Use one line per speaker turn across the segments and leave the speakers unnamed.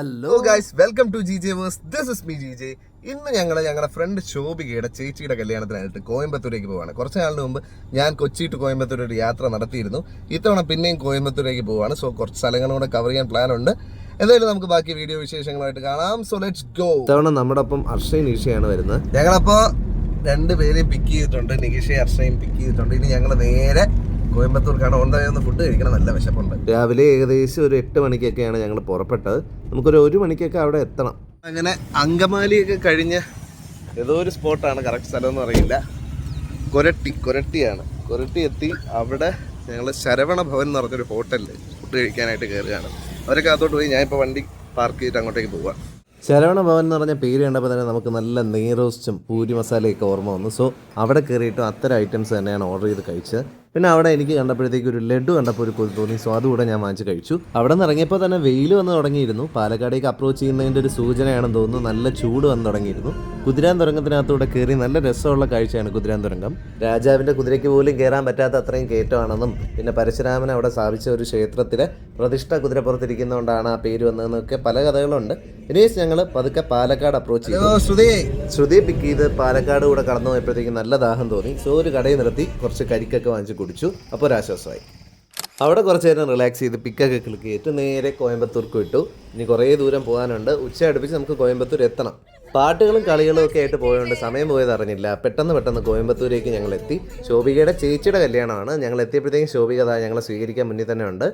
Hello guys, welcome to GJ Verse. This is me GJ. ഇന്ന് ഞങ്ങളുടെ front ശോഭികയുടെ ചേച്ചിയുടെ കല്യാണത്തിനായിട്ട് കോയമ്പത്തൂരേക്ക് പോവാണ്. കുറച്ച് നാളിന് മുമ്പ് ഞാൻ കൊച്ചി ടു കോയമ്പത്തൂർ ഒരു യാത്ര നടത്തിയിരുന്നു. ഇത്തവണ പിന്നെയും കോയമ്പത്തൂരേക്ക് പോവാണ്. സോ കുറച്ച് സ്ഥലങ്ങളും കൂടെ കവർ ചെയ്യാൻ പ്ലാൻ ഉണ്ട്. എന്തായാലും നമുക്ക് ബാക്കി വീഡിയോ വിശേഷങ്ങളായിട്ട് കാണാം. So let's go. ഇത്തവണ നമ്മുടെ ഒപ്പം അർഷയും നിഷയാണ് വരുന്നത്. ഞങ്ങളപ്പോൾ രണ്ടുപേരെയും പിക്ക് ചെയ്തിട്ടുണ്ട്. നികേഷയും അർഷയും പിക്ക് ചെയ്തിട്ടുണ്ട്. ഇനി ഞങ്ങൾ നേരെ കോയമ്പത്തൂർക്കാണ്. ഒന്ന് ഫുഡ് കഴിക്കണം, നല്ല വിശപ്പുണ്ട്. രാവിലെ ഏകദേശം ഒരു 8 മണിക്കൊക്കെയാണ് ഞങ്ങൾ പുറപ്പെട്ടത്. നമുക്കൊരു 1 മണിക്കൊക്കെ അവിടെ എത്തണം. അങ്ങനെ അങ്കമാലിയൊക്കെ കഴിഞ്ഞ് ഏതോ ഒരു സ്പോട്ടാണ്, കറക്റ്റ് സ്ഥലം എന്ന് അറിയില്ല. കൊരട്ടിയാണ്. കൊരട്ടി എത്തി. അവിടെ ഞങ്ങൾ ശരവണ ഭവൻ എന്ന് പറഞ്ഞൊരു ഹോട്ടലിൽ ഫുഡ് കഴിക്കാനായിട്ട് കയറുകയാണ്. അവരൊക്കെ അകത്തോട്ട് പോയി. ഞാനിപ്പോൾ വണ്ടി പാർക്ക് ചെയ്തിട്ട് അങ്ങോട്ടേക്ക് പോവാം. ശരവണ ഭവൻ എന്ന് പറഞ്ഞ പേര് കണ്ടപ്പോൾ തന്നെ നമുക്ക് നല്ല നെയ്റോസ്റ്റും പൂരി മസാലയൊക്കെ ഓർമ്മ വന്നു. സോ അവിടെ കയറിയിട്ടും അത്തരം ഐറ്റംസ് തന്നെയാണ് ഓർഡർ ചെയ്ത് കഴിച്ചത്. പിന്നെ അവിടെ എനിക്ക് കണ്ടപ്പോഴത്തേക്ക് ഒരു ലഡു കണ്ടപ്പോൾ ഒരു കൊതി തോന്നി. സോ അതുകൂടെ ഞാൻ വാങ്ങിച്ച് കഴിച്ചു. അവിടെ നിന്ന് ഇറങ്ങിയപ്പോൾ തന്നെ വെയിൽ വന്ന് തുടങ്ങിയിരുന്നു. പാലക്കാടേക്ക് അപ്രോച്ച് ചെയ്യുന്നതിൻ്റെ ഒരു സൂചനയാണെന്ന് തോന്നുന്നു. നല്ല ചൂട് വന്ന് തുടങ്ങിയിരുന്നു. കുതിരാൻ തുരങ്കത്തിനകത്തൂടെ കയറി നല്ല രസമുള്ള കാഴ്ചയാണ് കുതിരാൻ തുരങ്കം. രാജാവിൻ്റെ കുതിരയ്ക്ക് പോലും കയറാൻ പറ്റാത്ത അത്രയും കയറ്റമാണെന്നും പിന്നെ പരശുരാമൻ അവിടെ സ്ഥാപിച്ച ഒരു ക്ഷേത്രത്തിലെ പ്രതിഷ്ഠ കുതിരപ്പുറത്തിരിക്കുന്നതുകൊണ്ടാണ് ആ പേര് വന്നതെന്നൊക്കെ പല കഥകളുണ്ട്. ഇനിയേസ് ഞങ്ങൾ പതുക്കെ പാലക്കാട് അപ്രോച്ച് ചെയ്തു. ശ്രുതിയെ പിക്ക് ചെയ്ത് പാലക്കാട് കൂടെ കടന്നു പോയപ്പോഴത്തേക്കും നല്ല ദാഹം തോന്നി. സോ ഒരു കടയിൽ നിർത്തി കുറച്ച് കരിക്കൊക്കെ വാങ്ങിച്ച് കുടിച്ചു. അപ്പോൾ ഒരാശ്വാസമായി. അവിടെ കുറച്ച് നേരം റിലാക്സ് ചെയ്ത് പിക്കൊക്കെ ക്ലിക്ക് ചെയ്തിട്ട് നേരെ കോയമ്പത്തൂർക്ക് വിട്ടു. ഇനി കുറേ ദൂരം പോകാനുണ്ട്. ഉച്ച അടുപ്പിച്ച് നമുക്ക് കോയമ്പത്തൂർ എത്തണം. പാട്ടുകളും കളികളും ഒക്കെ ആയിട്ട് പോയതുകൊണ്ട് സമയം പോയത് അറിഞ്ഞില്ല. പെട്ടെന്ന് കോയമ്പത്തൂരേക്ക് ഞങ്ങൾ എത്തി. ശോഭികയുടെ ചേച്ചിയുടെ കല്യാണമാണ്. ഞങ്ങൾ എത്തിയപ്പോഴത്തേക്കും ശോഭിക ഞങ്ങളെ സ്വീകരിക്കാൻ മുന്നിൽ തന്നെ ഉണ്ട്.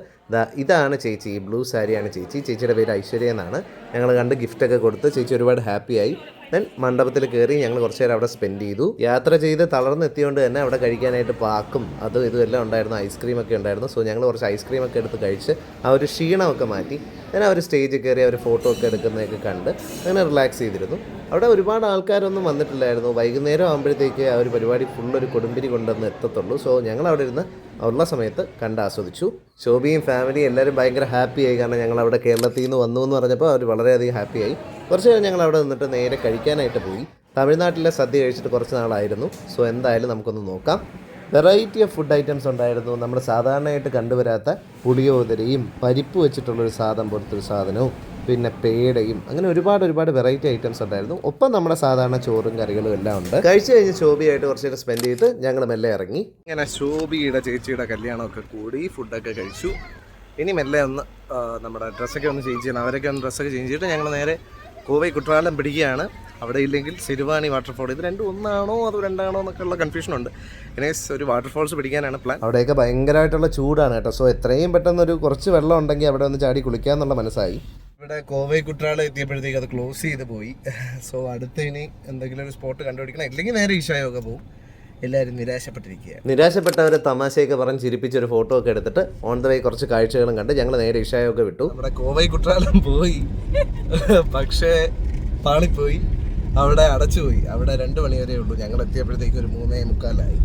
ഇതാണ് ചേച്ചി. ഈ ബ്ലൂ സാരിയാണ് ചേച്ചി. ചേച്ചിയുടെ പേര് ഐശ്വര്യ എന്നാണ്. ഞങ്ങൾ കണ്ട് ഗിഫ്റ്റൊക്കെ കൊടുത്ത് ചേച്ചി ഒരുപാട് ഹാപ്പിയായി. ദെൻ മണ്ഡപത്തിൽ കയറി ഞങ്ങൾ കുറച്ച് നേരം അവിടെ സ്പെൻഡ് ചെയ്തു. യാത്ര ചെയ്ത് തളർന്നെത്തിയോണ്ട് തന്നെ അവിടെ കഴിക്കാനായിട്ട് പാക്കും അതും ഇതും എല്ലാം ഉണ്ടായിരുന്നു. ഐസ്ക്രീമൊക്കെ ഉണ്ടായിരുന്നു. സോ ഞങ്ങൾ കുറച്ച് ഐസ്ക്രീമൊക്കെ എടുത്ത് കഴിച്ച് ആ ഒരു ക്ഷീണമൊക്കെ മാറ്റി ഞാൻ അവർ സ്റ്റേജിൽ കയറി അവർ ഫോട്ടോ ഒക്കെ എടുക്കുന്നതൊക്കെ കണ്ട് അങ്ങനെ റിലാക്സ് ചെയ്തിരുന്നു. അവിടെ ഒരുപാട് ആൾക്കാരൊന്നും വന്നിട്ടില്ലായിരുന്നു. വൈകുന്നേരം ആകുമ്പോഴത്തേക്ക് ആ ഒരു പരിപാടി ഫുള്ളൊരു കൊടുമ്പിരി കൊണ്ടുവന്ന് എത്തത്തുള്ളൂ. സോ ഞങ്ങൾ അവിടെ ഇരുന്ന് ഉള്ള സമയത്ത് കണ്ട് ആസ്വദിച്ചു. ശോഭിയും ഫാമിലിയും എല്ലാവരും ഭയങ്കര ഹാപ്പിയായി. കാരണം ഞങ്ങൾ അവിടെ കേരളത്തിൽ നിന്ന് വന്നു എന്ന് പറഞ്ഞപ്പോൾ അവർ വളരെയധികം ഹാപ്പിയായി. കുറച്ച് നേരം ഞങ്ങൾ അവിടെ നിന്നിട്ട് നേരെ കഴിക്കാനായിട്ട് പോയി. തമിഴ്നാട്ടിലെ സദ്യ കഴിച്ചിട്ട് കുറച്ച് നാളായിരുന്നു. സോ എന്തായാലും നമുക്കൊന്ന് നോക്കാം. വെറൈറ്റി ഓഫ് ഫുഡ് ഐറ്റംസ് ഉണ്ടായിരുന്നു. നമ്മൾ സാധാരണയായിട്ട് കണ്ടുവരാത്ത പുളിയോദരയും പരിപ്പ് വെച്ചിട്ടുള്ളൊരു സാധനം പോലത്തൊരു സാധനവും പിന്നെ പേടയും അങ്ങനെ ഒരുപാട് വെറൈറ്റി ഐറ്റംസ് ഉണ്ടായിരുന്നു. ഒപ്പം നമ്മുടെ സാധാരണ ചോറും കറികളും എല്ലാം ഉണ്ട്. കഴിച്ചു കഴിഞ്ഞ് ശോഭിയായിട്ട് കുറച്ച് നേരം സ്പെൻഡ് ചെയ്ത് ഞങ്ങൾ മെല്ലെ ഇറങ്ങി. ഇങ്ങനെ ശോഭിയുടെ ചേച്ചിയുടെ കല്യാണമൊക്കെ കൂടി ഫുഡൊക്കെ കഴിച്ചു. ഇനി മെല്ലെ ഒന്ന് നമ്മുടെ ഡ്രസ്സൊക്കെ ഒന്ന് ചേഞ്ച് ചെയ്യണം. അവരൊക്കെ ഒന്ന് ഡ്രസ്സൊക്കെ ചേഞ്ച് ചെയ്തിട്ട് ഞങ്ങൾ നേരെ കോവൈ കുട്ടനാടൻ പിടിക്കുകയാണ്. അവിടെ ഇല്ലെങ്കിൽ സിരുവാണി വാട്ടർഫോൾ. ഇത് രണ്ടും ഒന്നാണോ അതോ രണ്ടാണോ എന്നൊക്കെയുള്ള കൺഫ്യൂഷൻ ഉണ്ട്. ഇനി ഒരു വാട്ടർഫോൾസ് പിടിക്കാനാണ് പ്ലാൻ. അവിടെയൊക്കെ ഭയങ്കരമായിട്ടുള്ള ചൂടാണ് കേട്ടോ. സോ എത്രയും പെട്ടെന്ന് കുറച്ച് വെള്ളം ഉണ്ടെങ്കിൽ അവിടെ ഒന്ന് ചാടി കുളിക്കാന്നുള്ള മനസ്സായി. ഇവിടെ കോവൈ കുട്ടനാട് എത്തിയപ്പോഴത്തേക്ക് അത് ക്ലോസ് ചെയ്ത് പോയി. സോ അടുത്ത് ഇനി എന്തെങ്കിലും ഒരു സ്പോട്ട് കണ്ടുപിടിക്കണം. ഇല്ലെങ്കിൽ നേരെ ഈശായൊക്കെ പോകും. എല്ലാവരും നിരാശപ്പെട്ടവരെ തമാശയൊക്കെ പറഞ്ഞ് ചിരിപ്പിച്ചൊരു ഫോട്ടോ ഒക്കെ എടുത്തിട്ട് ഓൺ ദ വേ കുറച്ച് കാഴ്ചകളും കണ്ട് ഞങ്ങൾ നേരെ ഇഷായൊക്കെ വിട്ടു. നമ്മുടെ കോവൈ കുട്ടനാടൻ പോയി, പക്ഷേ പാളിപ്പോയി. അവിടെ അടച്ചുപോയി. അവിടെ 2 മണി വരെ ഉള്ളൂ. ഞങ്ങൾ എത്തിയപ്പോഴത്തേക്ക് ഒരു 3:45.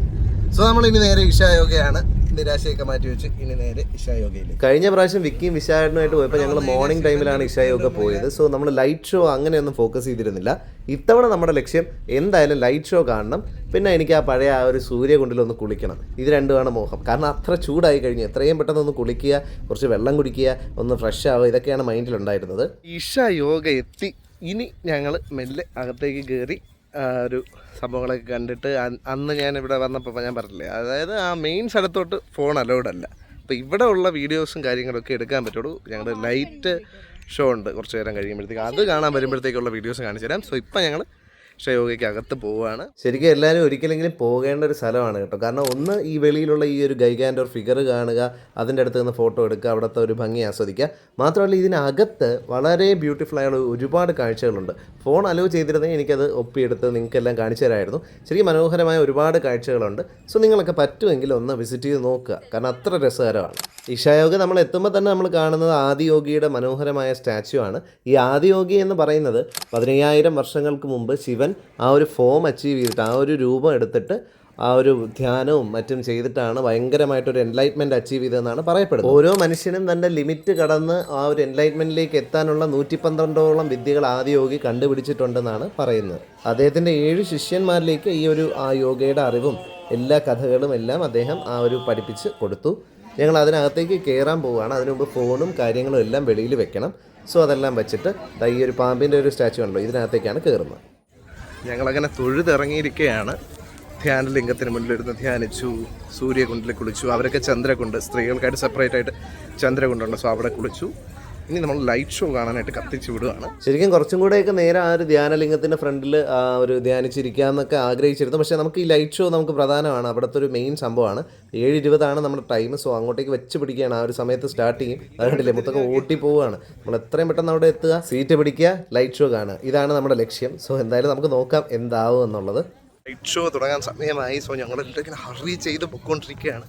സോ നമ്മളിനി നേരെ ഇഷായോഗയാണ്. നിരാശയൊക്കെ മാറ്റി വെച്ച് ഇനി നേരെ ഇഷായോഗയിൽ. കഴിഞ്ഞ പ്രാവശ്യം വിക്കിയും വിശാഖനുമായിട്ട് പോയപ്പോൾ ഞങ്ങൾ മോർണിംഗ് ടൈമിലാണ് ഇഷായോഗ പോയത്. സോ നമ്മൾ ലൈറ്റ് ഷോ അങ്ങനെയൊന്നും ഫോക്കസ് ചെയ്തിരുന്നില്ല. ഇത്തവണ നമ്മുടെ ലക്ഷ്യം എന്തായാലും ലൈറ്റ് ഷോ കാണണം. പിന്നെ എനിക്ക് ആ പഴയ ആ ഒരു സൂര്യകുണ്ടിലൊന്ന് കുളിക്കണം. ഇത് രണ്ടുമാണ് മോഹം. കാരണം അത്ര ചൂടായി കഴിഞ്ഞു. എത്രയും പെട്ടെന്ന് ഒന്ന് കുളിക്കുക, കുറച്ച് വെള്ളം കുടിക്കുക, ഒന്ന് ഫ്രഷ് ആവുക, ഇതൊക്കെയാണ് മൈൻഡിലുണ്ടായിരുന്നത്. ഇഷായോഗ എത്തി. ഇനി ഞങ്ങൾ മെല്ലെ അകത്തേക്ക് കയറി ഒരു സംഭവങ്ങളൊക്കെ കണ്ടിട്ട് അന്ന് ഞാൻ ഇവിടെ വന്നപ്പോൾ ഞാൻ പറഞ്ഞില്ലേ, അതായത് ആ മെയിൻ സ്ഥലത്തോട്ട് ഫോൺ അലൗഡ് അല്ല. അപ്പോൾ ഇവിടെ ഉള്ള വീഡിയോസും കാര്യങ്ങളൊക്കെ എടുക്കാൻ പറ്റുള്ളൂ. ഞങ്ങളുടെ ലൈറ്റ് ഷോ ഉണ്ട് കുറച്ച് നേരം കഴിയുമ്പോഴത്തേക്ക്. അത് കാണാൻ വരുമ്പോഴത്തേക്കുള്ള വീഡിയോസ് കാണിച്ചു തരാം. സോ ഇപ്പം ഞങ്ങൾ ഷയോഗയ്ക്ക് അകത്ത് പോവുകയാണ്. ശരിക്കും എല്ലാവരും ഒരിക്കലെങ്കിലും പോകേണ്ട ഒരു സ്ഥലമാണ് കേട്ടോ. കാരണം ഒന്ന് ഈ വെളിയിലുള്ള ഈ ഒരു ഗൈഗാൻഡോർ ഫിഗർ കാണുക, അതിൻ്റെ അടുത്ത് നിന്ന് ഫോട്ടോ എടുക്കുക, അവിടുത്തെ ഒരു ഭംഗി ആസ്വദിക്കുക. മാത്രമല്ല ഇതിനകത്ത് വളരെ ബ്യൂട്ടിഫുൾ ആയുള്ള ഒരുപാട് കാഴ്ചകളുണ്ട്. ഫോൺ അലോ ചെയ്തിരുന്നെങ്കിൽ എനിക്കത് ഒപ്പിയെടുത്ത് നിങ്ങൾക്കെല്ലാം കാണിച്ചു തരാമായിരുന്നു. ശരിക്കും മനോഹരമായ ഒരുപാട് കാഴ്ചകളുണ്ട്. സോ നിങ്ങളൊക്കെ പറ്റുമെങ്കിൽ ഒന്ന് വിസിറ്റ് ചെയ്ത് നോക്കുക. കാരണം അത്ര രസകരമാണ്. ഇഷായോഗ നമ്മൾ എത്തുമ്പോൾ തന്നെ നമ്മൾ കാണുന്നത് ആദിയോഗിയുടെ മനോഹരമായ സ്റ്റാച്യു ആണ്. ഈ ആദിയോഗി എന്ന് പറയുന്നത് 15,000 വർഷങ്ങൾക്ക് മുമ്പ് ശിവൻ ആ ഒരു ഫോം അച്ചീവ് ചെയ്തിട്ട് ആ ഒരു രൂപം എടുത്തിട്ട് ആ ഒരു ധ്യാനവും മറ്റും ചെയ്തിട്ടാണ് ഭയങ്കരമായിട്ടൊരു എൻലൈറ്റ്മെൻറ്റ് അച്ചീവ് ചെയ്തതെന്നാണ് പറയപ്പെടുന്നത്. ഓരോ മനുഷ്യനും തൻ്റെ ലിമിറ്റ് കടന്ന് ആ ഒരു എൻലൈറ്റ്മെൻറ്റിലേക്ക് എത്താനുള്ള 112ഓളം വിദ്യകൾ ആദിയോഗി കണ്ടുപിടിച്ചിട്ടുണ്ടെന്നാണ് പറയുന്നത്. അദ്ദേഹത്തിൻ്റെ 7 ശിഷ്യന്മാരിലേക്ക് ഈ ഒരു ആ യോഗയുടെ അറിവും എല്ലാ കഥകളും എല്ലാം അദ്ദേഹം ആ ഒരു പഠിപ്പിച്ച് കൊടുത്തു. ഞങ്ങൾ അതിനകത്തേക്ക് കയറാൻ പോവുകയാണ്. അതിനു മുമ്പ് ഫോണും കാര്യങ്ങളും എല്ലാം വെളിയിൽ വെക്കണം. സോ അതെല്ലാം വെച്ചിട്ട് ഈ ഒരു പാമ്പിൻ്റെ ഒരു സ്റ്റാച്ചു ഉണ്ടല്ലോ ഇതിനകത്തേക്കാണ് കയറുന്നത്. ഞങ്ങളങ്ങനെ തൊഴുതിറങ്ങിയിരിക്കുകയാണ്. ധ്യാനലിംഗത്തിന് മുന്നിലിരുന്ന് ധ്യാനിച്ചു, സൂര്യകുണ്ടിൽ കുളിച്ചു. അവരൊക്കെ ചന്ദ്രകുണ്ട്, സ്ത്രീകൾക്കായിട്ട് സെപ്പറേറ്റ് ആയിട്ട് ചന്ദ്രകുണ്ടുണ്ട്. സോ അവിടെ കുളിച്ചു. ഇനി നമ്മൾ ലൈറ്റ് ഷോ കാണാനായിട്ട് കത്തിച്ച് വിടുകയാണ്. ശരിക്കും കുറച്ചും കൂടെയൊക്കെ നേരെ ആ ഒരു ധ്യാനലിംഗത്തിൻ്റെ ഫ്രണ്ടിൽ ആ ഒരു ധ്യാനിച്ചിരിക്കാമെന്നൊക്കെ ആഗ്രഹിച്ചിരുന്നു. പക്ഷേ നമുക്ക് ഈ ലൈറ്റ് ഷോ നമുക്ക് പ്രധാനമാണ്, അവിടുത്തെ ഒരു മെയിൻ സംഭവമാണ്. 7:20 നമ്മുടെ ടൈം. സോ അങ്ങോട്ടേക്ക് വെച്ച് പിടിക്കുകയാണ്. ആ ഒരു സമയത്ത് സ്റ്റാർട്ട് ചെയ്യും. അതുകൊണ്ടില്ലേ മൊത്തമൊക്കെ ഓട്ടി പോവുകയാണ്. നമ്മൾ എത്രയും പെട്ടെന്ന് അവിടെ എത്തുക, സീറ്റ് പിടിക്കുക, ലൈറ്റ് ഷോ കാണുക. ഇതാണ് നമ്മുടെ ലക്ഷ്യം. സോ എന്തായാലും നമുക്ക് നോക്കാം എന്താവും എന്നുള്ളത്. ലൈറ്റ് ഷോ തുടങ്ങാൻ സമയമായി. സോ ഞങ്ങളെല്ലാം ഇങ്ങനെ ഹറി ചെയ്ത് പൊയ്ക്കൊണ്ടിരിക്കുകയാണ്.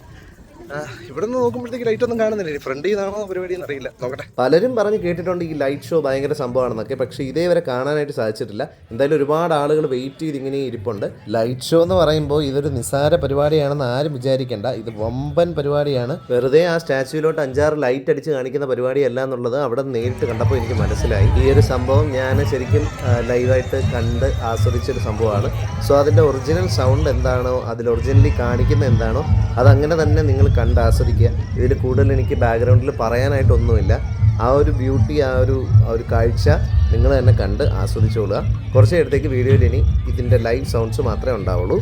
ഇവിടെ നിന്ന് നോക്കുമ്പോഴത്തേക്ക് ലൈറ്റ് ഒന്നും കാണുന്നില്ല. ഫ്രണ്ടിൽ നിന്നാണോ പരിപാടി എന്നറിയില്ല, നോക്കട്ടെ. പലരും പറഞ്ഞ് കേട്ടിട്ടുണ്ട് ഈ ലൈറ്റ് ഷോ ഭയങ്കര സംഭവമാണെന്നൊക്കെ, പക്ഷേ ഇതേവരെ കാണാനായിട്ട് സാധിച്ചിട്ടില്ല. എന്തായാലും ഒരുപാട് ആളുകൾ വെയിറ്റ് ചെയ്ത് ഇങ്ങനെ ഇരിപ്പുണ്ട്. ലൈറ്റ് ഷോ എന്ന് പറയുമ്പോൾ ഇതൊരു നിസ്സാര പരിപാടിയാണെന്ന് ആരും വിചാരിക്കേണ്ട. ഇത് വമ്പൻ പരിപാടിയാണ്. വെറുതെ ആ സ്റ്റാച്യൂയിലോട്ട് 5-6 ലൈറ്റ് അടിച്ച് കാണിക്കുന്ന പരിപാടിയല്ല എന്നുള്ളത് അവിടെ നേരിട്ട് കണ്ടപ്പോൾ എനിക്ക് മനസ്സിലായി. ഈ ഒരു സംഭവം ഞാൻ ശരിക്കും ലൈവായിട്ട് കണ്ട് ആസ്വദിച്ചൊരു സംഭവമാണ്. സോ അതിൻ്റെ ഒറിജിനൽ സൗണ്ട് എന്താണോ, അതിൽ ഒറിജിനലി കാണിക്കുന്ന എന്താണോ അതങ്ങനെ തന്നെ നിങ്ങൾ കണ്ട് ആസ്വദിക്കുക. ഇതിൽ കൂടുതൽ എനിക്ക് ബാക്ക്ഗ്രൗണ്ടിൽ പറയാനായിട്ടൊന്നുമില്ല. ആ ഒരു ബ്യൂട്ടി, ആ ഒരു കാഴ്ച നിങ്ങൾ തന്നെ കണ്ട് ആസ്വദിച്ചോളുക. കുറച്ച് നേരത്തേക്ക് വീഡിയോയിൽ ഇനി ഇതിൻ്റെ ലൈവ് സൗണ്ട്സ് മാത്രമേ ഉണ്ടാവുള്ളൂ.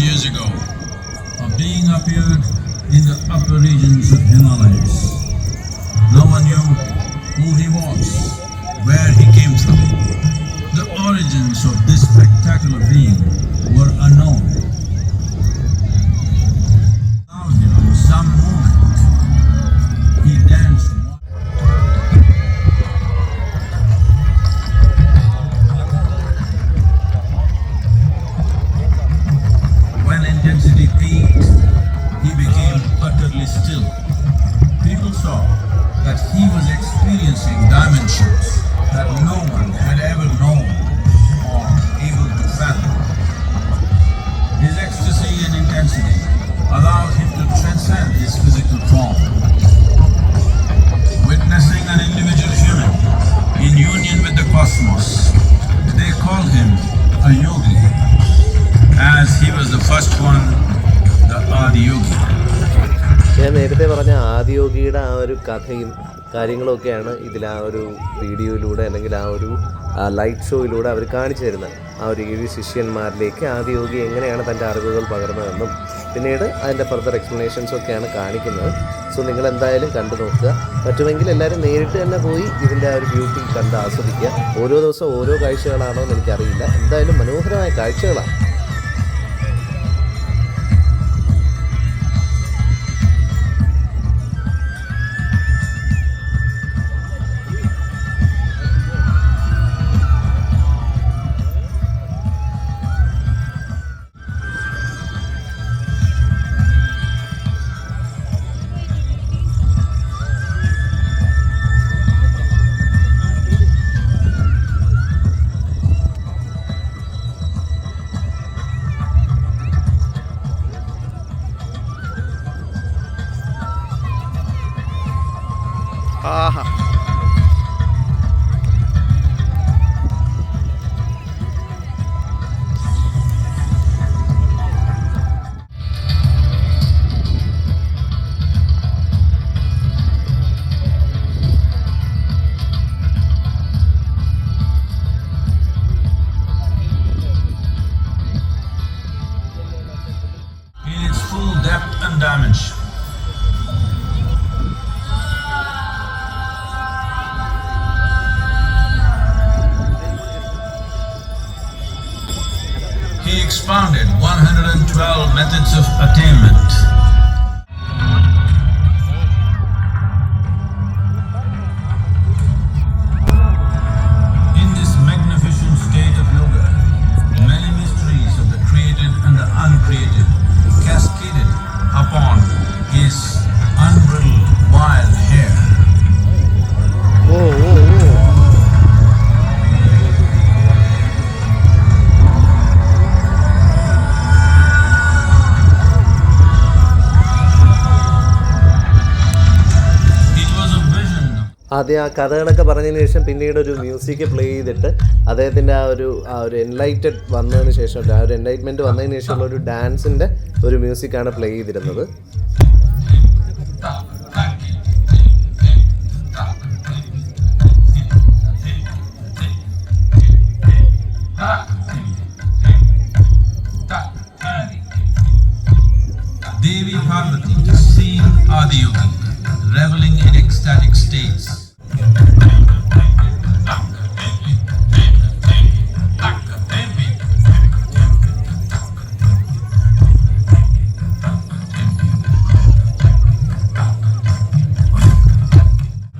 Years ago, being up here in the upper regions of Himalayas, no one knew who he was, where he came from. The origins of this spectacular being were unknown. Some movement, he danced. Intensity peaked, he became utterly still. People saw that he was experiencing dimensions that no one had ever known or able to fathom. His ecstasy and intensity allowed him to transcend his physical form. Witnessing an individual human in union with the cosmos, they called him a yogi, as he was the first one, the Adiyogi.
ഞാൻ നേരത്തെ പറഞ്ഞ ആദിയോഗിയുടെ ആ ഒരു കഥയും കാര്യങ്ങളൊക്കെയാണ് ഇതിൽ ആ ഒരു വീഡിയോയിലൂടെ അല്ലെങ്കിൽ ആ ഒരു ലൈറ്റ് ഷോയിലൂടെ അവർ കാണിച്ചു തരുന്നത്. ആ ഒരു 7 ശിഷ്യന്മാരിലേക്ക് ആദിയോഗി എങ്ങനെയാണ് തൻ്റെ അറിവുകൾ പകർന്നതെന്നും പിന്നീട് അതിൻ്റെ ഫർദർ എക്സ്പ്ലനേഷൻസൊക്കെയാണ് കാണിക്കുന്നത്. സോ നിങ്ങൾ എന്തായാലും കണ്ടു നോക്കുക. പറ്റുമെങ്കിൽ എല്ലാവരും നേരിട്ട് തന്നെ പോയി ഇതിൻ്റെ ആ ഒരു ബ്യൂട്ടി കണ്ട് ആസ്വദിക്കുക. ഓരോ ദിവസം ഓരോ കാഴ്ചകളാണോ എന്ന് എനിക്കറിയില്ല. എന്തായാലും മനോഹരമായ കാഴ്ചകളാണ്.
expounded 112 methods of attainment. In this magnificent state of yoga, many mysteries of the created and the uncreated cascaded upon his unbridled wild hair.
ആദ്യം ആ കഥകളൊക്കെ പറഞ്ഞതിന് ശേഷം പിന്നീട് ഒരു മ്യൂസിക് പ്ലേ ചെയ്തിട്ട് അദ്ദേഹത്തിൻ്റെ ആ ഒരു എൻലൈറ്റഡ് വന്നതിന് ശേഷം ആ ഒരു എൻലൈറ്റ്മെൻറ്റ് വന്നതിന് ശേഷമുള്ള ഒരു ഡാൻസിൻ്റെ ഒരു മ്യൂസിക്കാണ് പ്ലേ ചെയ്തിരുന്നത്.
Devi Parvati seeing Adiyogi reveling in ecstatic states.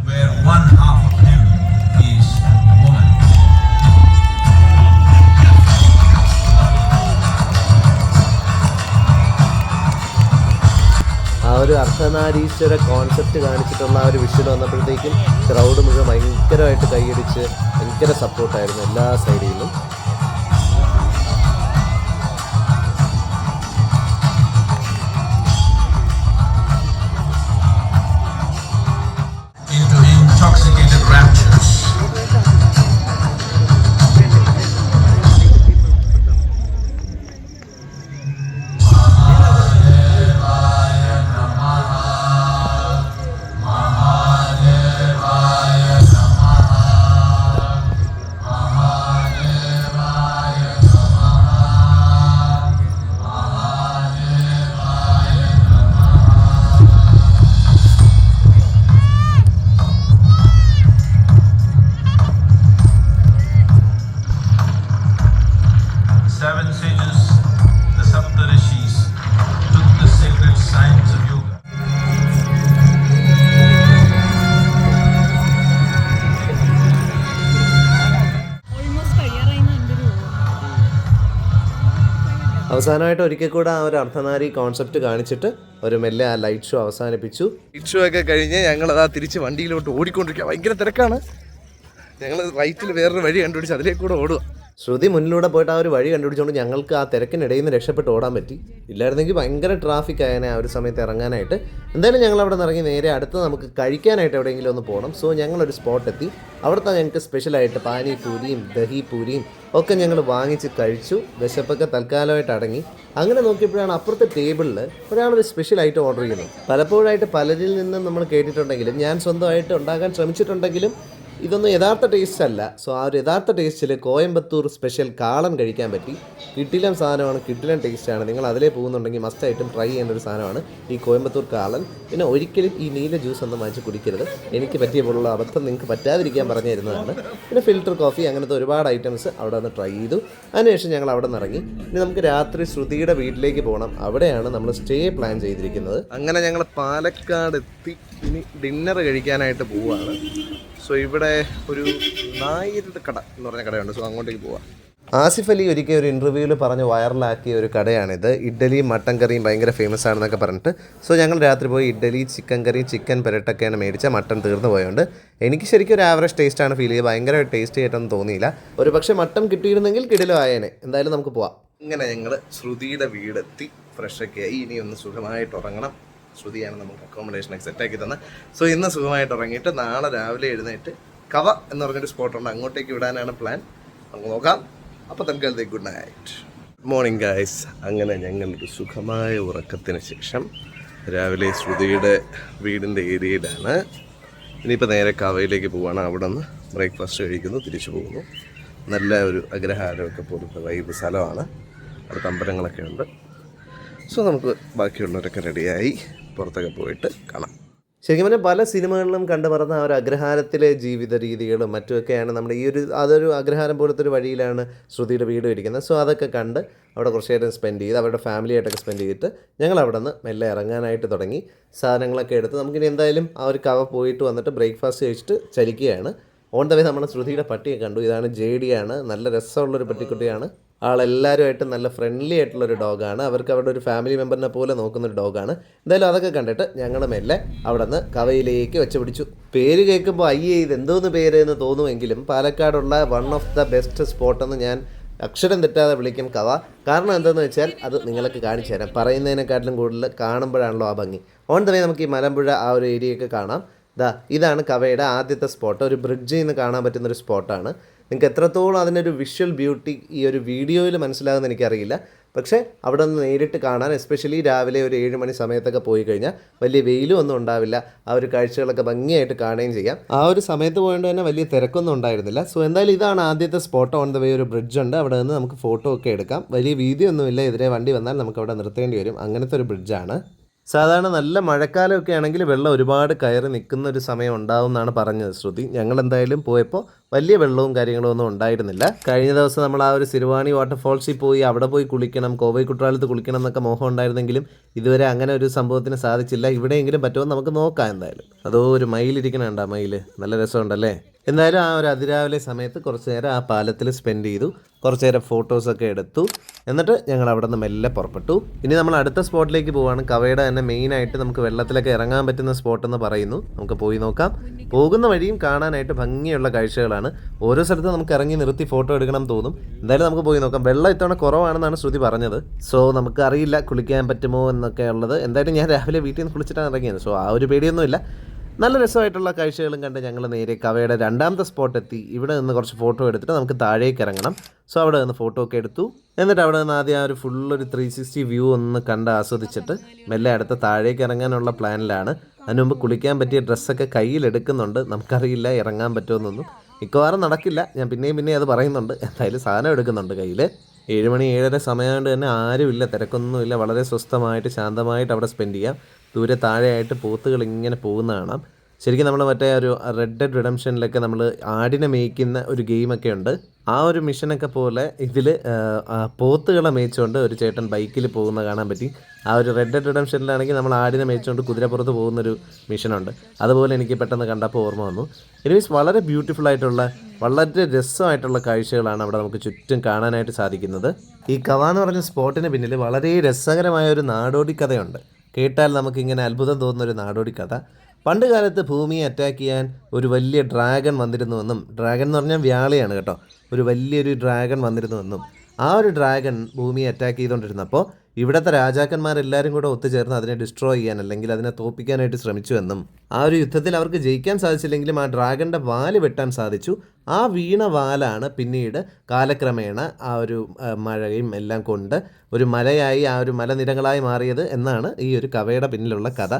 Where one half of him is woman.
ആ ഒരു അർദ്ധനാരീശ്വര കോൺസെപ്റ്റ് കാണിച്ചിട്ടുള്ള ആ ഒരു വിഷ്വൽ വന്നപ്പോഴത്തേക്കും ക്രൗഡ് മുഴുവൻ ഭയങ്കരമായിട്ട് കൈയടിച്ച് ഭയങ്കര സപ്പോർട്ടായിരുന്നു എല്ലാ സൈഡിൽ നിന്നും.
Into intoxicated raptures. Seven sages, the Saptarishis, took the sacred science of yoga.
Almost കഴിയാറായിരുന്നു എൻ്റെ ഒരു
അവസാനമായിട്ട് ഒരിക്കൽ കൂടെ ആ ഒരു അർദ്ധനാരി കോൺസെപ്റ്റ് കാണിച്ചിട്ട് ഒരു മെല്ലെ ആ ലൈറ്റ് ഷോ അവസാനിപ്പിച്ചു. ലൈറ്റ് ഷോ ഒക്കെ കഴിഞ്ഞ് ഞങ്ങളതാ തിരിച്ച് വണ്ടിയിലോട്ട് ഓടിക്കൊണ്ടിരിക്കുക. ഭയങ്കര തിരക്കാണ്. ഞങ്ങൾ റൈറ്റിൽ വേറൊരു വഴി കണ്ടുപിടിച്ച് അതിലേക്ക് കൂടെ ഓടുക. ശ്രുതി മുന്നിലൂടെ പോയിട്ട് ആ ഒരു വഴി കണ്ടുപിടിച്ചുകൊണ്ട് ഞങ്ങൾക്ക് ആ തിരക്കിനിടയിൽ നിന്ന് രക്ഷപ്പെട്ട് ഓടാൻ പറ്റി. ഇല്ലായിരുന്നെങ്കിൽ ഭയങ്കര ട്രാഫിക് ആയനെ ആ ഒരു സമയത്ത് ഇറങ്ങാനായിട്ട്. എന്തായാലും ഞങ്ങൾ അവിടെ നിന്ന് ഇറങ്ങി നേരെ അടുത്ത് നമുക്ക് കഴിക്കാനായിട്ട് എവിടെയെങ്കിലും ഒന്ന് പോകണം. സോ ഞങ്ങളൊരു സ്പോട്ട് എത്തി. അവിടുത്തെ ഞങ്ങൾക്ക് സ്പെഷ്യലായിട്ട് പാനിപൂരിയും ദഹിപൂരിയും ഒക്കെ ഞങ്ങൾ വാങ്ങിച്ച് കഴിച്ചു. വിശപ്പൊക്കെ തൽക്കാലമായിട്ട് അടങ്ങി. അങ്ങനെ നോക്കിയപ്പോഴാണ് അപ്പുറത്തെ ടേബിളിൽ ഒരാളൊരു സ്പെഷ്യൽ ഐറ്റം ഓർഡർ ചെയ്യുന്നത്. പലപ്പോഴായിട്ട് പലരിൽ നിന്നും നമ്മൾ കേട്ടിട്ടുണ്ടെങ്കിലും ഞാൻ സ്വന്തമായിട്ട് ഉണ്ടാക്കാൻ ശ്രമിച്ചിട്ടുണ്ടെങ്കിലും ഇതൊന്നും യഥാർത്ഥ ടേസ്റ്റ് അല്ല. സോ ആ ഒരു യഥാർത്ഥ ടേസ്റ്റിൽ കോയമ്പത്തൂർ സ്പെഷ്യൽ കാളൻ കഴിക്കാൻ പറ്റി. കിട്ടിലൻ സാധനമാണ്, കിട്ടിലൻ ടേസ്റ്റാണ്. നിങ്ങൾ അതിലേ പോകുന്നുണ്ടെങ്കിൽ മസ്റ്റായിട്ടും ട്രൈ ചെയ്യേണ്ട ഒരു സാധനമാണ് ഈ കോയമ്പത്തൂർ കാളൻ. പിന്നെ ഒരിക്കലും ഈ നീല ജ്യൂസ് ഒന്നും വാങ്ങിച്ച് കുടിക്കരുത്. എനിക്ക് പറ്റിയ പോലുള്ള അബദ്ധം നിങ്ങൾക്ക് പറ്റാതിരിക്കാൻ പറഞ്ഞു തരുന്നതാണ്. പിന്നെ ഫിൽറ്റർ കോഫി അങ്ങനത്തെ ഒരുപാട് ഐറ്റംസ് അവിടെ നിന്ന് ട്രൈ ചെയ്തു. അതിനുശേഷം ഞങ്ങൾ അവിടെ നിന്ന് ഇറങ്ങി. ഇനി നമുക്ക് രാത്രി ശ്രുതിയുടെ വീട്ടിലേക്ക് പോകണം. അവിടെയാണ് നമ്മൾ സ്റ്റേ പ്ലാൻ ചെയ്തിരിക്കുന്നത്. അങ്ങനെ ഞങ്ങൾ പാലക്കാട് എത്തി. ഇനി ഡിന്നർ കഴിക്കാനായിട്ട് പോവുകയാണ്. സോ ഇവിടെ ഒരു നായരുടെ കട എന്ന് പറഞ്ഞ കടയുണ്ട്. സോ അങ്ങോട്ടേക്ക് പോവാം. ആസിഫ് അലി ഒരിക്കൽ ഒരു ഇൻ്റർവ്യൂവിൽ പറഞ്ഞ് വൈറലാക്കിയ ഒരു കടയാണിത്. ഇഡ്ഡലിയും മട്ടൻ കറിയും ഭയങ്കര ഫേമസ് ആണെന്നൊക്കെ പറഞ്ഞിട്ട്. സോ ഞങ്ങൾ രാത്രി പോയി ഇഡ്ഡലി, ചിക്കൻ കറി, ചിക്കൻ പെരട്ടൊക്കെയാണ് മേടിച്ച. മട്ടൻ തീർന്നു പോയതുകൊണ്ട് എനിക്ക് ശരിക്കും ഒരു ആവറേജ് ടേസ്റ്റാണ് ഫീൽ ചെയ്തത്. ഭയങ്കര ടേസ്റ്റ് ആയിട്ടൊന്നും തോന്നിയില്ല. ഒരു പക്ഷേ മട്ടൻ കിട്ടിയിരുന്നെങ്കിൽ കിടിലം ആയേനെ. എന്തായാലും നമുക്ക് പോവാം. ഇങ്ങനെ ഞങ്ങൾ ശ്രുതിയുടെ വീടെത്തി ഫ്രഷൊക്കെ ആയി. ഇനി ഒന്ന് സുഖമായിട്ട് ഉറങ്ങണം. ശ്രുതിയാണ് നമുക്ക് അക്കോമഡേഷനൊക്കെ സെറ്റാക്കി തന്നെ. സോ ഇന്ന് സുഖമായിട്ട് ഉറങ്ങിയിട്ട് നാളെ രാവിലെ എഴുന്നേറ്റ് കവ എന്ന് പറഞ്ഞൊരു സ്പോട്ടുണ്ട്, അങ്ങോട്ടേക്ക് വിടാനാണ് പ്ലാൻ. നമുക്ക് നോക്കാം. അപ്പോൾ തൽക്കാലത്തേക്ക് good night. Good morning guys. അങ്ങനെ ഞങ്ങളൊരു സുഖമായ ഉറക്കത്തിന് ശേഷം രാവിലെ ശ്രുതിയുടെ വീടിൻ്റെ ഏരിയയിലാണ്. ഇനിയിപ്പോൾ നേരെ കവയിലേക്ക് പോവുകയാണ്. അവിടെ നിന്ന് ബ്രേക്ക്ഫാസ്റ്റ് കഴിക്കുന്നു, തിരിച്ചു പോകുന്നു. നല്ല ഒരു അഗ്രഹാരമൊക്കെ പോലത്തെ വൈബ് സ്ഥലമാണ്. അവിടെ അമ്പലങ്ങളൊക്കെ ഉണ്ട്. സോ നമുക്ക് ബാക്കിയുള്ളവരൊക്കെ റെഡിയായി പുറത്തൊക്കെ പോയിട്ട് കാണാം. ശരിക്കും പറഞ്ഞാൽ പല സിനിമകളിലും കണ്ടു പറഞ്ഞ ആ ഒരു അഗ്രഹാരത്തിലെ ജീവിത രീതികളും മറ്റുമൊക്കെയാണ് നമ്മുടെ അതൊരു അഗ്രഹാരം പോലത്തെ ഒരു വഴിയിലാണ് ശ്രുതിയുടെ വീട് ഇരിക്കുന്നത്. സോ അതൊക്കെ കണ്ട് അവിടെ കുറച്ച് നേരം സ്പെൻഡ് ചെയ്ത് അവരുടെ ഫാമിലിയായിട്ടൊക്കെ സ്പെൻഡ് ചെയ്തിട്ട് ഞങ്ങൾ അവിടെ നിന്ന് മെല്ലെ ഇറങ്ങാനായിട്ട് തുടങ്ങി. സാധനങ്ങളൊക്കെ എടുത്ത് നമുക്കിനി എന്തായാലും ആ ഒരു കവ പോയിട്ട് വന്നിട്ട് ബ്രേക്ക്ഫാസ്റ്റ് കഴിച്ചിട്ട് ചലിക്കുകയാണ്. ഓൺ ദ വേ നമ്മൾ ശ്രുതിയുടെ പട്ടിയെ കണ്ടു. ഇതാണ് ജേഡിയാണ്. നല്ല രസമുള്ളൊരു പട്ടിക്കുട്ടിയാണ്. ആളെല്ലാവരുമായിട്ട് നല്ല ഫ്രണ്ട്ലി ആയിട്ടുള്ളൊരു ഡോഗാണ്. അവർക്ക് അവരുടെ ഒരു ഫാമിലി മെമ്പറിനെ പോലെ നോക്കുന്നൊരു ഡോഗാണ്. എന്തായാലും അതൊക്കെ കണ്ടിട്ട് ഞങ്ങൾ മെല്ലെ അവിടെ നിന്ന് കവയിലേക്ക് വെച്ച് പിടിച്ചു. പേര് കേൾക്കുമ്പോൾ അയ്യേ ഇത് എന്തോന്ന് പേര് എന്ന് തോന്നുമെങ്കിലും പാലക്കാടുള്ള വൺ ഓഫ് ദ ബെസ്റ്റ് സ്പോട്ടെന്ന് ഞാൻ അക്ഷരം തെറ്റാതെ വിളിക്കും കവ. കാരണം എന്താണെന്ന് വെച്ചാൽ അത് നിങ്ങൾക്ക് കാണിച്ചു തരാം. പറയുന്നതിനെക്കാട്ടിലും കൂടുതൽ കാണുമ്പോഴാണല്ലോ ആ ഭംഗി. ഓൺ ദ വേ നമുക്ക് ഈ മലമ്പുഴ ആ ഒരു ഏരിയയൊക്കെ കാണാം. ഇതാണ് കവയുടെ ആദ്യത്തെ സ്പോട്ട്. ഒരു ബ്രിഡ്ജിൽ നിന്ന് കാണാൻ പറ്റുന്നൊരു സ്പോട്ടാണ്. നിങ്ങൾക്ക് എത്രത്തോളം അതിനൊരു വിഷ്വൽ ബ്യൂട്ടി ഈ ഒരു വീഡിയോയിൽ മനസ്സിലാകുമെന്ന് എനിക്കറിയില്ല. പക്ഷേ അവിടെ നിന്ന് നേരിട്ട് കാണാൻ, എസ്പെഷ്യലി രാവിലെ ഒരു 7 മണി സമയത്തൊക്കെ പോയി കഴിഞ്ഞാൽ വലിയ വെയിലും ഒന്നും ഉണ്ടാവില്ല. ആ ഒരു കാഴ്ചകളൊക്കെ ഭംഗിയായിട്ട് കാണുകയും ചെയ്യാം. ആ ഒരു സമയത്ത് പോയതുകൊണ്ട് തന്നെ വലിയ തിരക്കൊന്നും ഉണ്ടായിരുന്നില്ല. സോ എന്തായാലും ഇതാണ് ആദ്യത്തെ സ്പോട്ട്. ഓൺ ദ വേ ഒരു ബ്രിഡ്ജുണ്ട്. അവിടെ നിന്ന് നമുക്ക് ഫോട്ടോ ഒക്കെ എടുക്കാം. വലിയ വീതിയൊന്നുമില്ല. എതിരെ വണ്ടി വന്നാൽ നമുക്ക് അവിടെ നിർത്തേണ്ടി വരും. അങ്ങനത്തെ ഒരു ബ്രിഡ്ജാണ്. സാധാരണ നല്ല മഴക്കാലമൊക്കെ ആണെങ്കിൽ വെള്ളം ഒരുപാട് കയറി നിൽക്കുന്ന ഒരു സമയം ഉണ്ടാവും എന്നാണ് പറഞ്ഞത് ശ്രുതി. ഞങ്ങൾ എന്തായാലും പോയപ്പോൾ വലിയ വെള്ളവും കാര്യങ്ങളും ഒന്നും ഉണ്ടായിരുന്നില്ല. കഴിഞ്ഞ ദിവസം നമ്മൾ ആ ഒരു സിരുവാണി വാട്ടർഫോൾസിൽ പോയി അവിടെ പോയി കുളിക്കണം, കോവൈ കുട്ടനാലത്ത് കുളിക്കണം എന്നൊക്കെ മോഹം ഉണ്ടായിരുന്നെങ്കിലും ഇതുവരെ അങ്ങനെ ഒരു സംഭവത്തിന് സാധിച്ചില്ല. ഇവിടെയെങ്കിലും പറ്റുമോ നമുക്ക് നോക്കാം. എന്തായാലും അതോ ഒരു മയിലിരിക്കണുണ്ട്. ആ മയിൽ നല്ല രസമുണ്ടല്ലേ. എന്തായാലും ആ ഒരു അതിരാവിലെ സമയത്ത് കുറച്ച് നേരം ആ പാലത്തിൽ സ്പെൻഡ് ചെയ്തു. കുറച്ച് നേരം ഫോട്ടോസൊക്കെ എടുത്തു. എന്നിട്ട് ഞങ്ങൾ അവിടെ നിന്ന് മെല്ലെ പുറപ്പെട്ടു. ഇനി നമ്മൾ അടുത്ത സ്പോട്ടിലേക്ക് പോവുകയാണ്. കവയുടെ തന്നെ മെയിനായിട്ട് നമുക്ക് വെള്ളത്തിലൊക്കെ ഇറങ്ങാൻ പറ്റുന്ന സ്പോട്ടെന്ന് പറയുന്നു. നമുക്ക് പോയി നോക്കാം. പോകുന്ന വഴിയും കാണാനായിട്ട് ഭംഗിയുള്ള കാഴ്ചകളാണ്. ഓരോ സ്ഥലത്തും നമുക്ക് ഇറങ്ങി നിർത്തി ഫോട്ടോ എടുക്കണം തോന്നും. എന്തായാലും നമുക്ക് പോയി നോക്കാം. വെള്ളം ഇത്തവണ കുറവാണെന്നാണ് ശ്രുതി പറഞ്ഞത്. സോ നമുക്ക് അറിയില്ല കുളിക്കാൻ പറ്റുമോ എന്നൊക്കെ ഉള്ളത്. എന്തായാലും ഞാൻ രാവിലെ വീട്ടിൽ നിന്ന് കുളിച്ചിട്ടാണ് ഇറങ്ങിയത്. സോ ആ ഒരു പേടിയൊന്നുമില്ല. നല്ല രസമായിട്ടുള്ള കാഴ്ചകളും കണ്ട് ഞങ്ങൾ നേരെ കവയുടെ രണ്ടാമത്തെ സ്പോട്ട് എത്തി. ഇവിടെ നിന്ന് കുറച്ച് ഫോട്ടോ എടുത്തിട്ട് നമുക്ക് താഴേക്ക് ഇറങ്ങണം. സോ അവിടെ നിന്ന് ഫോട്ടോ ഒക്കെ എടുത്തു. എന്നിട്ട് അവിടെ നിന്ന് ആദ്യം ആ ഒരു ഫുള്ളൊരു 360 വ്യൂ ഒന്ന് കണ്ട് ആസ്വദിച്ചിട്ട് മെല്ലെ അടുത്ത താഴേക്ക് ഇറങ്ങാനുള്ള പ്ലാനിലാണ്. അതിന് മുമ്പ് കുളിക്കാൻ പറ്റിയ ഡ്രസ്സൊക്കെ കയ്യിലെടുക്കുന്നുണ്ട്. നമുക്കറിയില്ല ഇറങ്ങാൻ പറ്റുമെന്നൊന്നും. മിക്കവാറും നടക്കില്ല. ഞാൻ പിന്നെയും അത് പറയുന്നുണ്ട്. എന്തായാലും സാധനം എടുക്കുന്നുണ്ട് കയ്യിൽ. 7 മണി 7:30 സമയമായിട്ട് തന്നെ ആരുമില്ല, തിരക്കൊന്നുമില്ല. വളരെ സ്വസ്ഥമായിട്ട് ശാന്തമായിട്ട് അവിടെ സ്പെൻഡ് ചെയ്യാം. ദൂരെ താഴെയായിട്ട് പോത്തുകൾ ഇങ്ങനെ പോകുന്ന കാണാം. ശരിക്കും നമ്മൾ മറ്റേ ഒരു റെഡ് ഡെഡ് റിഡംഷനിലൊക്കെ നമ്മൾ ആടിനെ മേയ്ക്കുന്ന ഒരു ഗെയിമൊക്കെ ഉണ്ട്. ആ ഒരു മിഷനൊക്കെ പോലെ ഇതിൽ പോത്തുകളെ മേയിച്ചുകൊണ്ട് ഒരു ചേട്ടൻ ബൈക്കിൽ പോകുന്ന കാണാൻ പറ്റി. ആ ഒരു റെഡ് ഡെഡ് റിഡംഷനിലാണെങ്കിൽ നമ്മൾ ആടിനെ മേയിച്ചുകൊണ്ട് കുതിരപ്പുറത്ത് പോകുന്നൊരു മിഷനുണ്ട്. അതുപോലെ എനിക്ക് പെട്ടെന്ന് കണ്ടപ്പോൾ ഓർമ്മ വന്നു. എനിവേസ് വളരെ ബ്യൂട്ടിഫുൾ ആയിട്ടുള്ള വളരെ രസമായിട്ടുള്ള കാഴ്ചകളാണ് അവിടെ നമുക്ക് ചുറ്റും കാണാനായിട്ട് സാധിക്കുന്നത്. ഈ കവ എന്ന് പറഞ്ഞ സ്പോട്ടിന് പിന്നിൽ വളരെ രസകരമായ ഒരു നാടോടി കഥയുണ്ട്. കേട്ടാൽ നമുക്കിങ്ങനെ അത്ഭുതം തോന്നുന്നൊരു നാടോടി കഥ. പണ്ട് കാലത്ത് ഭൂമിയെ അറ്റാക്ക് ചെയ്യാൻ ഒരു വലിയ ഡ്രാഗൺ വന്നിരുന്നുവെന്നും, ഡ്രാഗൺ എന്ന് പറഞ്ഞാൽ വ്യാളയാണ് കേട്ടോ, ഒരു വലിയൊരു ഡ്രാഗൺ വന്നിരുന്നുവെന്നും, ആ ഒരു ഡ്രാഗൺ ഭൂമിയെ അറ്റാക്ക് ചെയ്തുകൊണ്ടിരുന്നപ്പോൾ ഇവിടുത്തെ രാജാക്കന്മാരെല്ലാവരും കൂടെ ഒത്തുചേർന്ന് അതിനെ ഡിസ്ട്രോയ് ചെയ്യാൻ അല്ലെങ്കിൽ അതിനെ തോൽപ്പിക്കാനായിട്ട് ശ്രമിച്ചുവെന്നും, ആ ഒരു യുദ്ധത്തിൽ അവർക്ക് ജയിക്കാൻ സാധിച്ചില്ലെങ്കിലും ആ ഡ്രാഗൻ്റെ വാല് വെട്ടാൻ സാധിച്ചു. ആ വീണ വാലാണ് പിന്നീട് കാലക്രമേണ ആ ഒരു മഴയും എല്ലാം കൊണ്ട് ഒരു മലയായി, ആ ഒരു മലനിരകളായി മാറിയത് എന്നാണ് ഈ ഒരു കവയുടെ പിന്നിലുള്ള കഥ.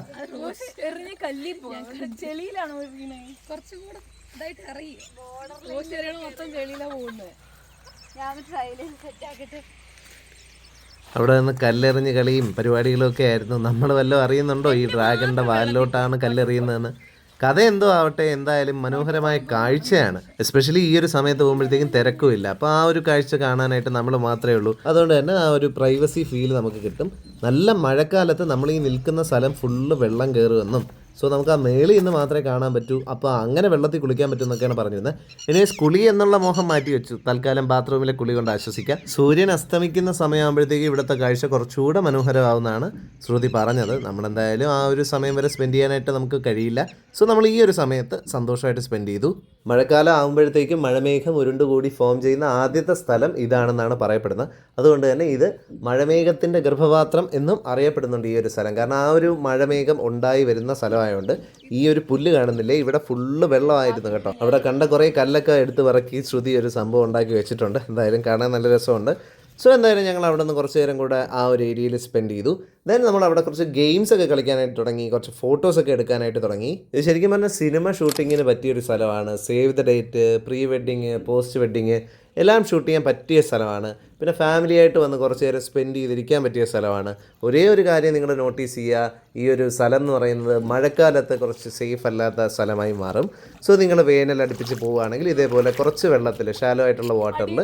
അവിടെ നിന്ന് കല്ലെറിഞ്ഞ് കളിയും പരിപാടികളും ഒക്കെ ആയിരുന്നു. നമ്മൾ വല്ലതും അറിയുന്നുണ്ടോ ഈ ഡ്രാഗണിൻ്റെ വാലിലോട്ടാണ് കല്ലെറിയുന്നതെന്ന്? കഥ എന്തോ ആവട്ടെ, എന്തായാലും മനോഹരമായ കാഴ്ചയാണ്. എസ്പെഷ്യലി ഈ ഒരു സമയത്ത് പോകുമ്പോഴത്തേക്കും തിരക്കുമില്ല. അപ്പോൾ ആ ഒരു കാഴ്ച കാണാനായിട്ട് നമ്മൾ മാത്രമേ ഉള്ളൂ. അതുകൊണ്ട് തന്നെ ആ ഒരു പ്രൈവസി ഫീൽ നമുക്ക് കിട്ടും. നല്ല മഴക്കാലത്ത് നമ്മൾ ഈ നിൽക്കുന്ന സ്ഥലം ഫുള്ള് വെള്ളം കയറുമെന്നും, സോ നമുക്ക് ആ മേളിൽ നിന്ന് മാത്രമേ കാണാൻ പറ്റൂ. അപ്പോൾ അങ്ങനെ വെള്ളത്തിൽ കുളിക്കാൻ പറ്റും എന്നൊക്കെയാണ് പറഞ്ഞിരുന്നത്. ഇനി കുളി എന്നുള്ള മോഹം മാറ്റി വെച്ചു. തൽക്കാലം ബാത്റൂമിലെ കുളി കൊണ്ട് ആശ്വസിക്കാം. സൂര്യൻ അസ്തമിക്കുന്ന സമയമാകുമ്പോഴത്തേക്ക് ഇവിടുത്തെ കാഴ്ച കുറച്ചുകൂടെ മനോഹരമാവുന്നതാണ് ശ്രുതി പറഞ്ഞത്. നമ്മളെന്തായാലും ആ ഒരു സമയം വരെ സ്പെൻഡ് ചെയ്യാനായിട്ട് നമുക്ക് കഴിയില്ല. സോ നമ്മൾ ഈ ഒരു സമയത്ത് സന്തോഷമായിട്ട് സ്പെൻഡ് ചെയ്തു. മഴക്കാലം ആകുമ്പോഴത്തേക്കും മഴമേഘം ഉരുണ്ടുകൂടി ഫോം ചെയ്യുന്ന ആദ്യത്തെ സ്ഥലം ഇതാണെന്നാണ് പറയപ്പെടുന്നത്. അതുകൊണ്ട് തന്നെ ഇത് മഴമേഘത്തിൻ്റെ ഗർഭപാത്രം എന്നും അറിയപ്പെടുന്നുണ്ട് ഈ ഒരു സ്ഥലം. കാരണം ആ ഒരു മഴമേഘം ഉണ്ടായി വരുന്ന സ്ഥലമായതുകൊണ്ട് ഈ ഒരു പുല്ല് കാണുന്നില്ലേ, ഇവിടെ ഫുള്ള് വെള്ളമായിരുന്നു കേട്ടോ. അവിടെ കണ്ട കുറേ കല്ലൊക്കെ എടുത്ത് പറക്കി ശ്രുതി ഒരു സംഭവം ഉണ്ടാക്കി വെച്ചിട്ടുണ്ട്. എന്തായാലും കാണാൻ നല്ല രസമുണ്ട്. സോ എന്തായാലും ഞങ്ങൾ അവിടെ നിന്ന് കുറച്ച് നേരം കൂടെ ആ ഒരു ഏരിയയിൽ സ്പെൻഡ് ചെയ്തു. ദെൻ നമ്മൾ അവിടെ കുറച്ച് ഗെയിംസൊക്കെ കളിക്കാനായിട്ട് തുടങ്ങി, കുറച്ച് ഫോട്ടോസൊക്കെ എടുക്കാനായിട്ട് തുടങ്ങി. ഇത് ശരിക്കും പറഞ്ഞാൽ സിനിമ ഷൂട്ടിങ്ങിന് പറ്റിയൊരു സ്ഥലമാണ്. Save the date, pre wedding, post wedding എല്ലാം ഷൂട്ട് ചെയ്യാൻ പറ്റിയ സ്ഥലമാണ്. പിന്നെ ഫാമിലിയായിട്ട് വന്ന് കുറച്ച് നേരം സ്പെൻഡ് ചെയ്തിരിക്കാൻ പറ്റിയ സ്ഥലമാണ്. ഒരേ ഒരു കാര്യം നിങ്ങൾ നോട്ടീസ് ചെയ്യുക, ഈ ഒരു സ്ഥലം എന്ന് പറയുന്നത് മഴക്കാലത്ത് കുറച്ച് സേഫ് അല്ലാത്ത സ്ഥലമായി മാറും. സോ നിങ്ങൾ വേനൽ അടുപ്പിച്ച് പോവുകയാണെങ്കിൽ ഇതേപോലെ കുറച്ച് വെള്ളത്തിൽ ഷാലോ ആയിട്ടുള്ള വാട്ടറിൽ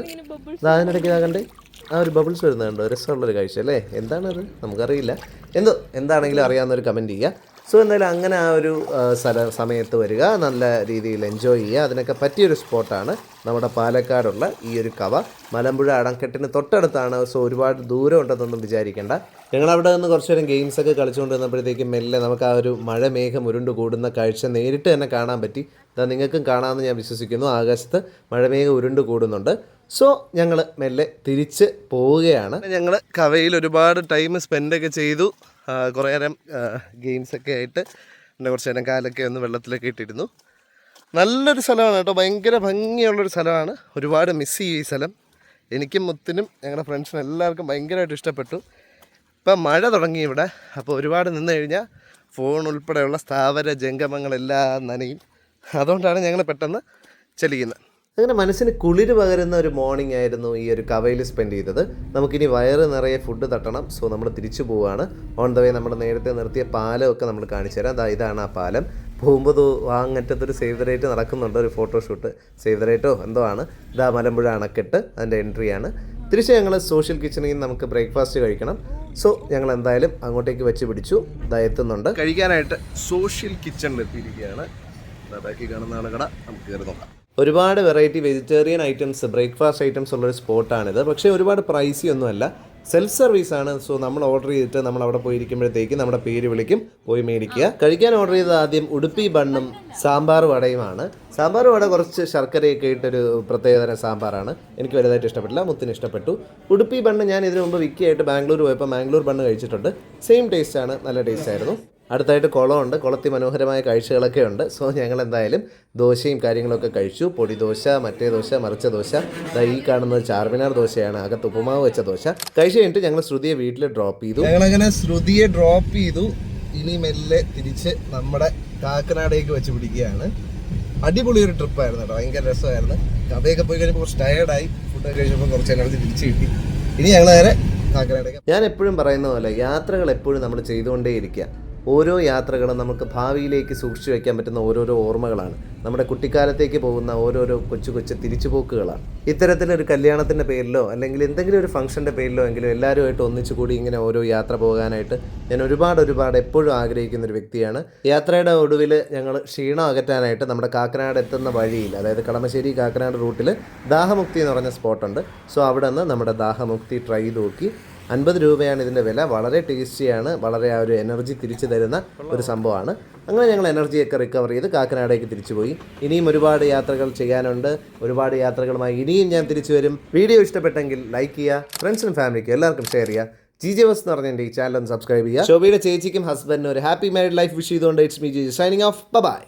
അതിനിടയ്ക്ക് ഇതാകണ്ടേ ആ ഒരു ബബിൾസ് വരുന്നുണ്ടോ, രസമുള്ളൊരു കാഴ്ച അല്ലേ? എന്താണത് നമുക്കറിയില്ല. എന്താണെങ്കിലും അറിയാവുന്നൊരു കമൻറ്റ് ചെയ്യുക. സോ എന്തായാലും അങ്ങനെ ആ ഒരു സമയത്ത് വരിക, നല്ല രീതിയിൽ എൻജോയ് ചെയ്യുക. അതിനൊക്കെ പറ്റിയൊരു സ്പോട്ടാണ് നമ്മുടെ പാലക്കാടുള്ള ഈ ഒരു കവ. മലമ്പുഴ അണക്കെട്ടിന് തൊട്ടടുത്താണ്. സോ ഒരുപാട് ദൂരം ഉണ്ടെന്നൊന്നും വിചാരിക്കേണ്ട. ഞങ്ങളവിടെ നിന്ന് കുറച്ച് നേരം ഗെയിംസൊക്കെ കളിച്ചുകൊണ്ട് വന്നപ്പോഴത്തേക്കും മെല്ലെ നമുക്ക് ആ ഒരു മഴമേഘം ഉരുണ്ട് കൂടുന്ന കാഴ്ച നേരിട്ട് തന്നെ കാണാൻ പറ്റി. അത് നിങ്ങൾക്കും കാണാമെന്ന് ഞാൻ വിശ്വസിക്കുന്നു. ആകാശത്ത് മഴമേഘം ഉരുണ്ട് കൂടുന്നുണ്ട്. സോ ഞങ്ങൾ മെല്ലെ തിരിച്ച് പോവുകയാണ്. ഞങ്ങൾ കവയിൽ ഒരുപാട് ടൈം സ്പെൻഡൊക്കെ ചെയ്തു. കുറേ നേരം ഗെയിംസൊക്കെ ആയിട്ട് പിന്നെ കുറച്ച് നേരം കാലൊക്കെ ഒന്ന് വെള്ളത്തിലൊക്കെ ഇട്ടിരുന്നു. നല്ലൊരു സ്ഥലമാണ് കേട്ടോ, ഭയങ്കര ഭംഗിയുള്ളൊരു സ്ഥലമാണ്. ഒരുപാട് മിസ് ചെയ്യും ഈ സ്ഥലം. എനിക്കും മുത്തിനും ഞങ്ങളുടെ ഫ്രണ്ട്സിനും എല്ലാവർക്കും ഭയങ്കരമായിട്ട് ഇഷ്ടപ്പെട്ടു. ഇപ്പം മഴ തുടങ്ങി ഇവിടെ, അപ്പോൾ ഒരുപാട് നിന്ന് കഴിഞ്ഞാൽ ഫോൺ ഉൾപ്പെടെയുള്ള സ്ഥാവര ജംഗമങ്ങളെല്ലാം നനയും. അതുകൊണ്ടാണ് ഞങ്ങൾ പെട്ടെന്ന് ചലിക്കുന്നത്. അങ്ങനെ മനസ്സിന് കുളിര് പകരുന്ന ഒരു മോർണിംഗ് ആയിരുന്നു ഈ ഒരു കവയിൽ സ്പെൻഡ് ചെയ്തത്. നമുക്കിനി വയറ് നിറയെ ഫുഡ് തട്ടണം. സോ നമ്മൾ തിരിച്ചു പോവുകയാണ്. ഓൺ ദ വേ നമ്മൾ നേരത്തെ നിർത്തിയ പാലമൊക്കെ നമ്മൾ കാണിച്ചു തരാം. ഇതാണ് ആ പാലം. പോകുമ്പോൾ അങ്ങറ്റത്തൊരു സേവ് ദ റേറ്റ് നടക്കുന്നുണ്ട്, ഒരു ഫോട്ടോഷൂട്ട്. സേവ് ദ റേറ്റോ എന്തോ ആണ്. ഇതാ മലമ്പുഴ അണക്കെട്ട്, അതിൻ്റെ എൻട്രിയാണ്. തിരിച്ച് ഞങ്ങൾ സോഷ്യൽ കിച്ചണിൽ നിന്ന് നമുക്ക് ബ്രേക്ക്ഫാസ്റ്റ് കഴിക്കണം. സോ ഞങ്ങൾ എന്തായാലും അങ്ങോട്ടേക്ക് വെച്ച് പിടിച്ചു. എത്തുന്നുണ്ട് കഴിക്കാനായിട്ട്. സോഷ്യൽ കിച്ചണിൽ എത്തിയിരിക്കുകയാണ്. ബാക്കി കാണുന്നതാണ് കട. നമുക്ക് കയറി നോക്കാം. ഒരുപാട് variety vegetarian items, breakfast items ഉള്ളൊരു സ്പോട്ടാണിത്. പക്ഷേ ഒരുപാട് പ്രൈസി ഒന്നുമല്ല, സെൽഫ് സർവീസാണ്. സോ നമ്മൾ ഓർഡർ ചെയ്തിട്ട് നമ്മൾ അവിടെ പോയിരിക്കുമ്പോഴത്തേക്ക് നമ്മുടെ പേര് വിളിക്കും, പോയി മേടിക്കുക. കഴിക്കാൻ ഓർഡർ ചെയ്തത് ആദ്യം ഉടുപ്പി ബണ്ണും സാമ്പാർ വടയുമാണ്. സാമ്പാർ വട കുറച്ച് ശർക്കരയൊക്കെ ഇട്ടൊരു പ്രത്യേകതരം സാമ്പാറാണ്. എനിക്ക് വലുതായിട്ട് ഇഷ്ടപ്പെട്ടില്ല, മുത്തിന് ഇഷ്ടപ്പെട്ടു. ഉടുപ്പി ബണ്ണ് ഞാൻ ഇതിനു മുമ്പ് വിക്കിയായിട്ട് ബാംഗ്ലൂർ പോയപ്പോൾ ബാംഗ്ലൂർ ബണ്ണ് കഴിച്ചിട്ടുണ്ട്. സെയിം ടേസ്റ്റാണ്, നല്ല ടേസ്റ്റായിരുന്നു. അടുത്തായിട്ട് കുളമുണ്ട്, കുളത്തിൽ മനോഹരമായ കാഴ്ചകളൊക്കെ ഉണ്ട്. സോ ഞങ്ങൾ എന്തായാലും ദോശയും കാര്യങ്ങളൊക്കെ കഴിച്ചു. പൊടി ദോശ, മറ്റേ ദോശ, മറിച്ച ദോശ. ഈ കാണുന്നത് ചാർമിനാർ ദോശയാണ്, അകത്ത് ഉപ്പുമാവ് വെച്ച ദോശ. കഴിച്ചു കഴിഞ്ഞിട്ട് ഞങ്ങൾ ശ്രുതിയെ വീട്ടിൽ ഡ്രോപ്പ് ചെയ്തു. ഞങ്ങളങ്ങനെ ശ്രുതിയെ ഡ്രോപ്പ് ചെയ്തു. ഇനി മെല്ലെ തിരിച്ച് നമ്മുടെ കാക്കനാടേക്ക് വെച്ച് പിടിക്കുകയാണ്. അടിപൊളി ഒരു ട്രിപ്പായിരുന്നു കേട്ടോ, ഭയങ്കര രസമായിരുന്നു. കഥയൊക്കെ പോയി കഴിഞ്ഞപ്പോൾ കുറച്ച് ടയേർഡായി. ഫുഡൊക്കെ കഴിച്ചപ്പോൾ കുറച്ച് എനർജി തിരിച്ച് കിട്ടി. ഇനി ഞങ്ങൾ നേരെ കാക്കനാടേക്ക്. ഞാൻ എപ്പോഴും പറയുന്ന പോലെ യാത്രകൾ എപ്പോഴും നമ്മൾ ചെയ്തുകൊണ്ടേയിരിക്കുക. ഓരോ യാത്രകളും നമുക്ക് ഭാവിയിലേക്ക് സൂക്ഷിച്ചു വയ്ക്കാൻ പറ്റുന്ന ഓരോരോ ഓർമ്മകളാണ്. നമ്മുടെ കുട്ടിക്കാലത്തേക്ക് പോകുന്ന ഓരോരോ കൊച്ചു കൊച്ചു തിരിച്ചുപോക്കുകളാണ്. ഇത്തരത്തിലൊരു കല്യാണത്തിൻ്റെ പേരിലോ അല്ലെങ്കിൽ എന്തെങ്കിലും ഒരു ഫംഗ്ഷൻ്റെ പേരിലോ എങ്കിലും എല്ലാവരുമായിട്ട് ഒന്നിച്ചു കൂടി ഇങ്ങനെ ഓരോ യാത്ര പോകാനായിട്ട് ഞാൻ ഒരുപാട് എപ്പോഴും ആഗ്രഹിക്കുന്ന ഒരു വ്യക്തിയാണ്. യാത്രയുടെ ഒടുവിൽ ഞങ്ങൾ ക്ഷീണം അകറ്റാനായിട്ട് നമ്മുടെ കാക്കനാട് എത്തുന്ന വഴിയിൽ, അതായത് കളമശ്ശേരി കാക്കനാട് റൂട്ടിൽ ദാഹമുക്തി എന്ന് പറഞ്ഞ സ്പോട്ടുണ്ട്. സോ അവിടെ നിന്ന് നമ്മുടെ ദാഹമുക്തി ട്രൈ നോക്കി. 50 രൂപയാണ് ഇതിൻ്റെ വില. വളരെ ടേസ്റ്റിയാണ്, വളരെ ആ ഒരു എനർജി തിരിച്ചു തരുന്ന ഒരു സംഭവമാണ്. അങ്ങനെ ഞങ്ങൾ എനർജിയൊക്കെ റിക്കവർ ചെയ്ത് കാക്കനാടേക്ക് തിരിച്ചു പോയി. ഇനിയും ഒരുപാട് യാത്രകൾ ചെയ്യാനുണ്ട്. ഒരുപാട് യാത്രകളുമായി ഇനിയും ഞാൻ തിരിച്ചു വരും. വീഡിയോ ഇഷ്ടപ്പെട്ടെങ്കിൽ ലൈക്ക് ചെയ്യുക, ഫ്രണ്ട്സിനും ഫാമിലിക്കും എല്ലാവർക്കും ഷെയർ ചെയ്യുക. GJVS എന്ന് പറഞ്ഞ എൻ്റെ ഈ ചാനൽ ഒന്ന് സബ്സ്ക്രൈബ് ചെയ്യുക. ശോഭയുടെ ചേച്ചിക്കും ഹസ്ബൻഡിനും ഒരു ഹാപ്പി മാരീഡ് ലൈഫ് വിഷ് ചെയ്തുകൊണ്ട് it's me Giji signing off. By.